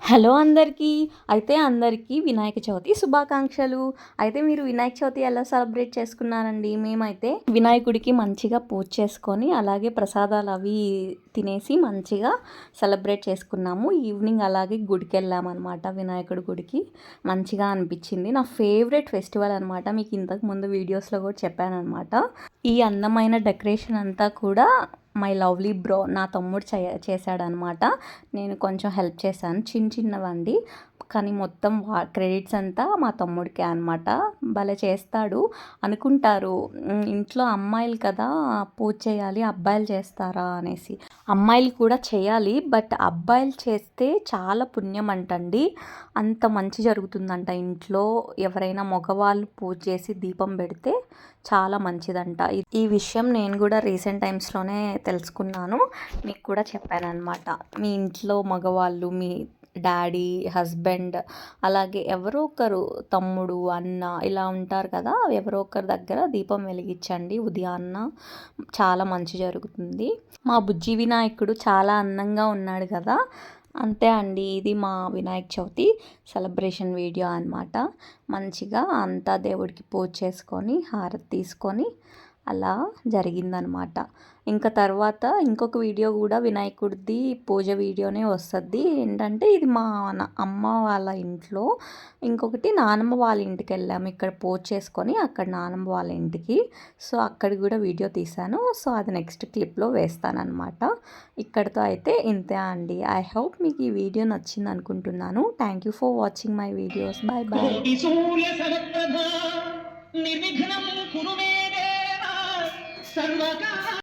Hello అందరికీ. అందరికీ వినాయక చవితి శుభాకాంక్షలు. మీరు వినాయక చవితి ఎలా సెలబ్రేట్ చేసుకున్నారండి? మేమైతే వినాయకుడికి మంచిగా పూజ చేసుకొని, అలాగే ప్రసాదాలు అవి తినేసి మంచిగా సెలబ్రేట్ చేసుకున్నాము. ఈవినింగ్ అలాగే గుడికెళ్ళామన్నమాట, వినాయకుడి గుడికి. మంచిగా అనిపించింది. నా ఫేవరెట్ ఫెస్టివల్ అనమాట. మీకు ఇంతకు ముందు వీడియోస్లో కూడా చెప్పానన్నమాట. ఈ అందమైన డెకరేషన్ అంతా కూడా మై లవ్లీ బ్రో, నా తమ్ముడు చేశాడనమాట. నేను కొంచెం హెల్ప్ చేశాను, చిన్నవండి. కానీ మొత్తం క్రెడిట్స్ అంతా మా తమ్ముడికే అనమాట. భలే చేస్తాడు. అనుకుంటారు ఇంట్లో అమ్మాయిలు కదా పూజ చేయాలి, అబ్బాయిలు చేస్తారా అనేసి. అమ్మాయిలు కూడా చేయాలి, బట్ అబ్బాయిలు చేస్తే చాలా పుణ్యం అంటండి. అంత మంచి జరుగుతుందంట ఇంట్లో. ఎవరైనా మగవాళ్ళు పూజ చేసి దీపం పెడితే చాలా మంచిదంట. ఈ విషయం నేను కూడా రీసెంట్ టైమ్స్లోనే తెలుసుకున్నాను. మీకు కూడా చెప్పానన్నమాట. మీ ఇంట్లో మగవాళ్ళు, మీ డాడీ, హస్బెండ్, అలాగే ఎవరో ఒకరు తమ్ముడు, అన్న ఇలా ఉంటారు కదా, ఎవరో ఒకరి దగ్గర దీపం వెలిగించండి ఉదయాన్న. చాలా మంచి జరుగుతుంది. మా బుజ్జి వినాయకుడు చాలా అందంగా ఉన్నాడు కదా. అంతే అండి, ఇది మా వినాయక చవితి సెలబ్రేషన్ వీడియో అనమాట. మంచిగా అంతా దేవుడికి పూజ చేసుకొని, హారతి తీసుకొని అలా జరిగిందనమాట. ఇంకా తర్వాత ఇంకొక వీడియో కూడా వినాయకుడిది పూజ వీడియోనే వస్తుంది. ఏంటంటే ఇది మా అమ్మ వాళ్ళ ఇంట్లో. ఇంకొకటి నానమ్మ వాళ్ళ ఇంటికి వెళ్ళాము, ఇక్కడ పూజ చేసుకొని అక్కడ నానమ్మ వాళ్ళ ఇంటికి. సో అక్కడ కూడా వీడియో తీశాను. సో అది నెక్స్ట్ క్లిప్లో వేస్తానన్నమాట. ఇక్కడితో అయితే ఇంతే అండి. ఐ హోప్ మీకు ఈ వీడియో నచ్చింది అనుకుంటున్నాను. Thank you for watching my videos. Bye bye.